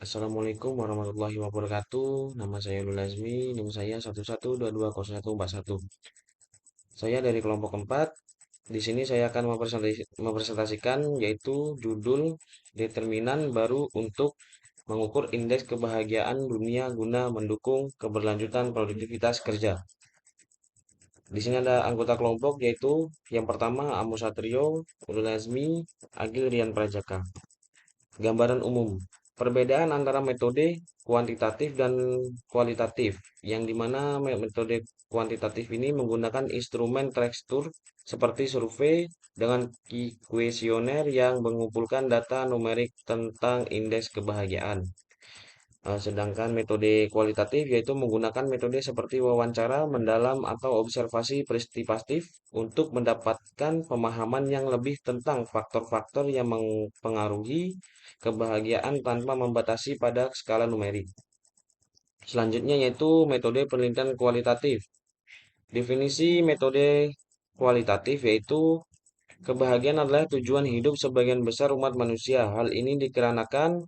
Assalamualaikum warahmatullahi wabarakatuh. Nama saya Nurul Azmi, NIM saya 11220141. Saya dari kelompok 4. Di sini saya akan mempresentasikan yaitu judul determinan baru untuk mengukur indeks kebahagiaan dunia guna mendukung keberlanjutan produktivitas kerja. Di sini ada anggota kelompok yaitu yang pertama Amo Satrio, Nurul Azmi, Agil Rian Prajaka. Gambaran umum. Perbedaan antara metode kuantitatif dan kualitatif, yang dimana metode kuantitatif ini menggunakan instrumen terstur seperti survei dengan kuesioner yang mengumpulkan data numerik tentang indeks kebahagiaan. Sedangkan metode kualitatif yaitu menggunakan metode seperti wawancara mendalam atau observasi peristipatif untuk mendapatkan pemahaman yang lebih tentang faktor-faktor yang mempengaruhi kebahagiaan tanpa membatasi pada skala numerik. Selanjutnya yaitu metode penelitian kualitatif. Definisi metode kualitatif yaitu kebahagiaan adalah tujuan hidup sebagian besar umat manusia. Hal ini dikarenakan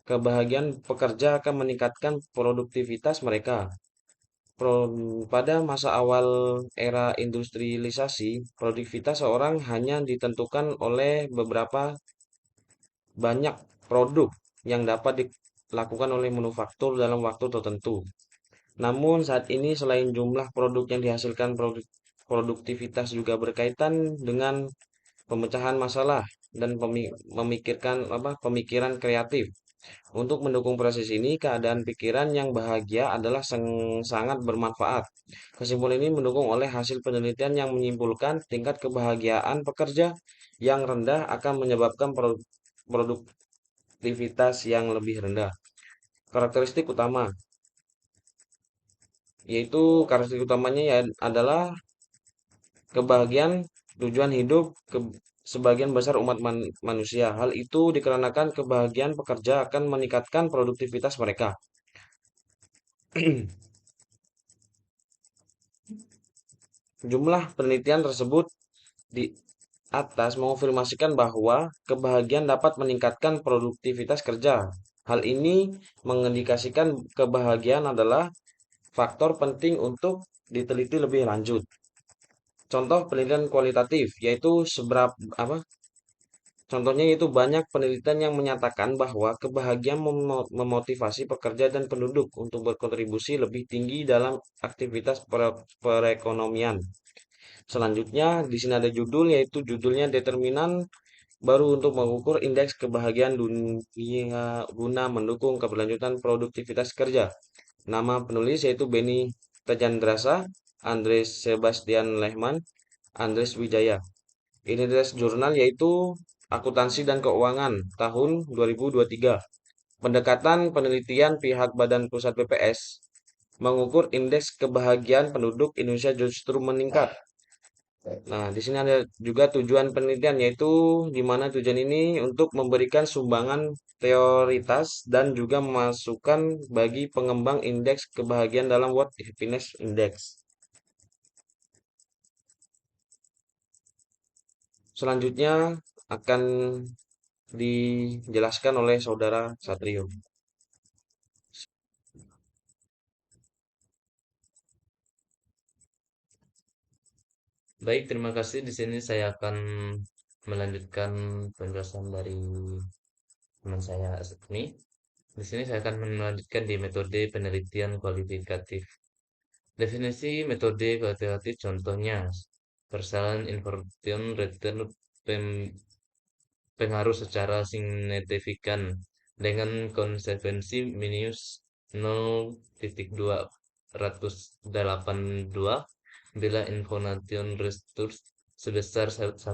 kebahagiaan pekerja akan meningkatkan produktivitas mereka. Pada masa awal era industrialisasi, produktivitas seorang hanya ditentukan oleh beberapa banyak produk yang dapat dilakukan oleh manufaktur dalam waktu tertentu. Namun saat ini selain jumlah produk yang dihasilkan, produktivitas juga berkaitan dengan pemecahan masalah dan pemikiran kreatif. Untuk mendukung proses ini, keadaan pikiran yang bahagia adalah sangat bermanfaat. Kesimpulan ini mendukung oleh hasil penelitian yang menyimpulkan tingkat kebahagiaan pekerja yang rendah akan menyebabkan produktivitas yang lebih rendah. Karakteristik utama, yaitu karakteristik utamanya ya adalah kebahagiaan tujuan hidup sebagian besar umat manusia. Hal itu dikarenakan kebahagiaan pekerja akan meningkatkan produktivitas mereka. Jumlah penelitian tersebut di atas mengonfirmasikan bahwa kebahagiaan dapat meningkatkan produktivitas kerja. Hal ini mengindikasikan kebahagiaan adalah faktor penting untuk diteliti lebih lanjut. Contoh penelitian kualitatif yaitu apa? Contohnya itu banyak penelitian yang menyatakan bahwa kebahagiaan memotivasi pekerja dan penduduk untuk berkontribusi lebih tinggi dalam aktivitas perekonomian. Selanjutnya, di sini ada judul yaitu judulnya determinan baru untuk mengukur indeks kebahagiaan dunia guna mendukung keberlanjutan produktivitas kerja. Nama penulis yaitu Benny Tejandrasa, Andres Sebastian Lehman, Andres Wijaya. Identitas jurnal yaitu Akuntansi dan Keuangan tahun 2023. Pendekatan penelitian pihak Badan Pusat BPS mengukur indeks kebahagiaan penduduk Indonesia justru meningkat. Nah, di sini ada juga tujuan penelitian, yaitu di mana tujuan ini untuk memberikan sumbangan teoritas dan juga masukan bagi pengembang indeks kebahagiaan dalam World Happiness Index. Selanjutnya akan dijelaskan oleh Saudara Satrio. Baik, terima kasih. Di sini saya akan melanjutkan penjelasan dari teman saya Asmi. Di sini saya akan melanjutkan di metode penelitian kualitatif. Definisi metode kualitatif contohnya persalahan information return pengaruh secara signifikan dengan konsekuensi minus 0,282 bila information resource sebesar 1%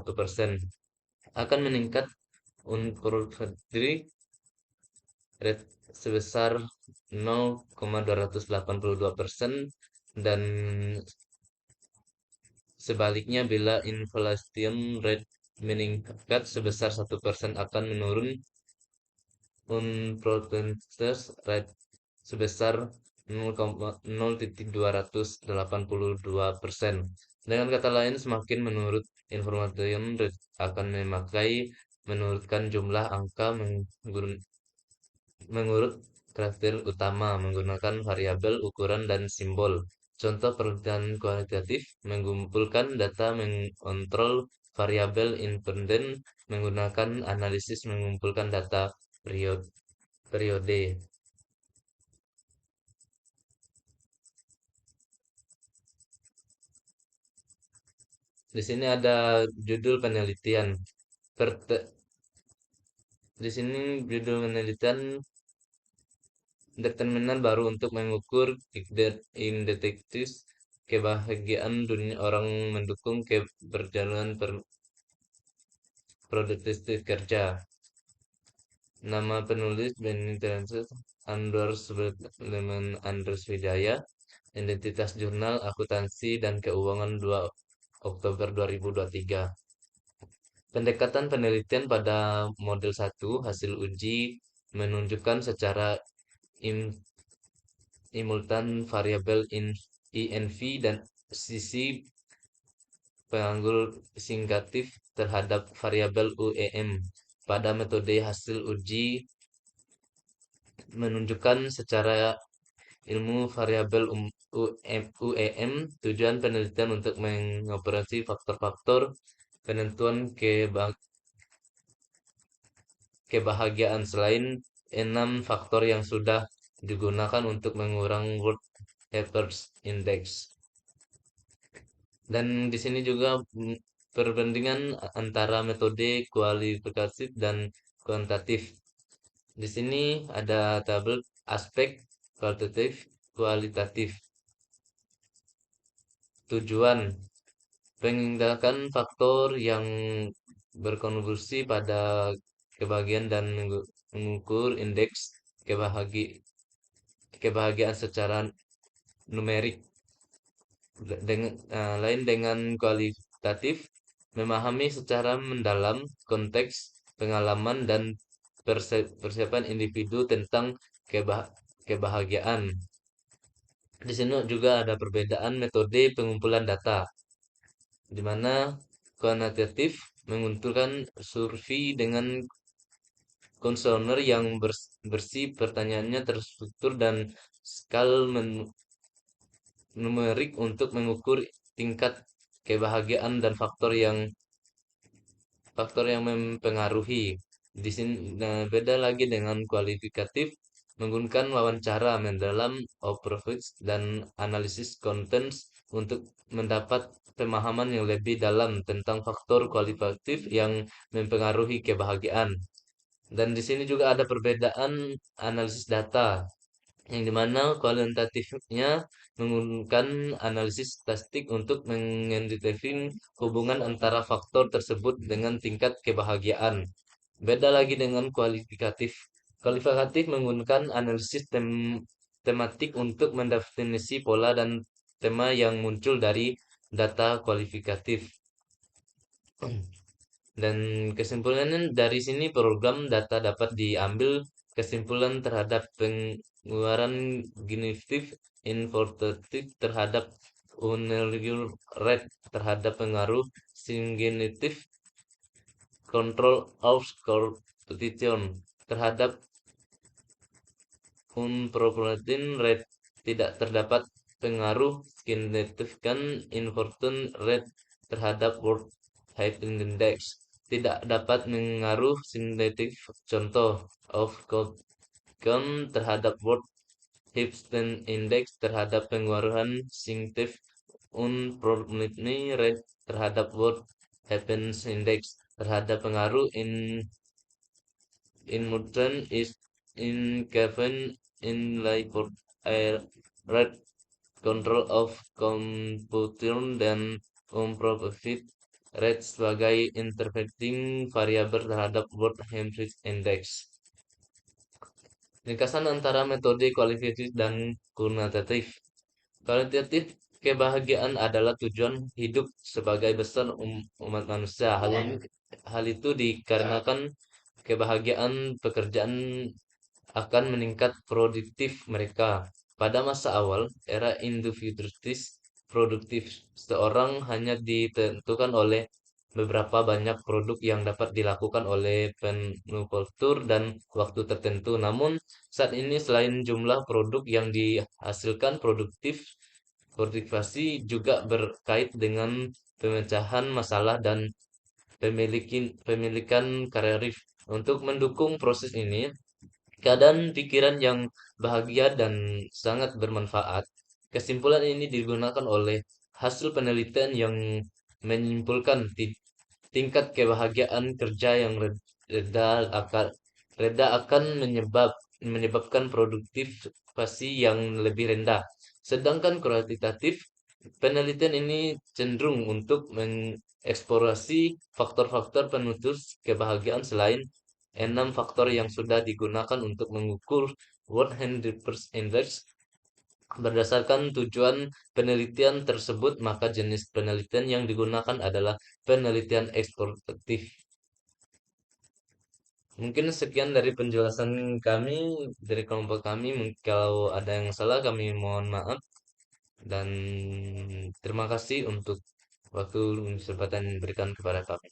akan meningkat unproductive rate sebesar 0,282% dan sebaliknya bila inflation rate meningkat sebesar 1% akan menurun unproductive rate sebesar 0,282%. Dengan kata lain, semakin menurut information rate akan menurutkan jumlah angka mengurut karakter utama menggunakan variabel, ukuran, dan simbol. Contoh penelitian kualitatif mengumpulkan data mengontrol variabel independen menggunakan analisis mengumpulkan data periode. Di sini ada judul penelitian. Perte- di sini judul penelitian determinan baru untuk mengukur indektif kebahagiaan dunia orang mendukung keberjalanan produktif kerja. Nama penulis Benny Transit Anders Leman Anders Wijaya. Identitas jurnal akuntansi dan keuangan 2 Oktober 2023. Pendekatan penelitian pada model satu hasil uji menunjukkan secara im- simultan variabel INV dan sisi penganggul singkatif terhadap variabel UEM. Pada metode hasil uji menunjukkan secara ilmu variabel UEM. Tujuan penelitian untuk mengoperasi faktor-faktor penentuan kebahagiaan selain 6 faktor yang sudah digunakan untuk mengurang World Happiness Index. Dan di sini juga perbandingan antara metode kualitatif dan kuantitatif. Di sini ada tabel aspek kualitatif, kualitatif. Tujuan pengindahkan faktor yang berkontribusi pada kebahagiaan dan mengukur indeks kebahagiaan secara numerik. Lain dengan kualitatif, memahami secara mendalam konteks, pengalaman, dan persiapan individu tentang kebahagiaan. Di sini juga ada perbedaan metode pengumpulan data, di mana kuantitatif mengumpulkan survei dengan kuesioner yang bersih, pertanyaannya terstruktur dan skala numerik untuk mengukur tingkat kebahagiaan dan faktor yang mempengaruhi. Di sini beda lagi dengan kualitatif, menggunakan wawancara mendalam, observasi dan analisis kontens untuk mendapat pemahaman yang lebih dalam tentang faktor kualitatif yang mempengaruhi kebahagiaan. Dan di sini juga ada perbedaan analisis data yang dimana kualitatifnya menggunakan analisis statistik untuk mengidentifikasi hubungan antara faktor tersebut dengan tingkat kebahagiaan. Beda lagi dengan kualitatif. Kualitatif menggunakan analisis tematik untuk mendefinisi pola dan tema yang muncul dari data kualitatif. Dan kesimpulannya dari sini program data dapat diambil kesimpulan terhadap pengeluaran genetif informatif terhadap unreal rate terhadap pengaruh genetif control of competition terhadap unpropulatin rate tidak terdapat pengaruh signifikan inversion rate terhadap World Happiness Index tidak dapat mengaruh signifikan contoh of outcome terhadap World Happiness Index terhadap pengaruhan signifikan unpropulatin rate terhadap World Happiness Index terhadap pengaruh in modern is in Kevin in like for right control of computing dan unprofit rate sebagai interpreting variabel terhadap World Happiness Index. Ringkasan antara metode kualitatif dan kuantitatif. Kualitatif kebahagiaan adalah tujuan hidup sebagai besar umat manusia. Hal itu dikarenakan kebahagiaan pekerjaan akan meningkat produktif mereka. Pada masa awal, era individualis produktif, seorang hanya ditentukan oleh beberapa banyak produk yang dapat dilakukan oleh penukultur dan waktu tertentu. Namun, saat ini selain jumlah produk yang dihasilkan produktivasi juga berkait dengan pemecahan masalah dan pemilikan karyatif. Untuk mendukung proses ini, keadaan pikiran yang bahagia dan sangat bermanfaat. Kesimpulan ini digunakan oleh hasil penelitian yang menyimpulkan tingkat kebahagiaan kerja yang reda akan menyebabkan produktivasi yang lebih rendah. Sedangkan kualitatif, penelitian ini cenderung untuk mengeksplorasi faktor-faktor penutus kebahagiaan selain 6 faktor yang sudah digunakan untuk mengukur World Happiness Index. Berdasarkan tujuan penelitian tersebut, maka jenis penelitian yang digunakan adalah penelitian eksploratif. Mungkin sekian dari penjelasan kami, dari kelompok kami. Kalau ada yang salah, kami mohon maaf. Dan terima kasih untuk waktu dan kesempatan yang diberikan kepada kami.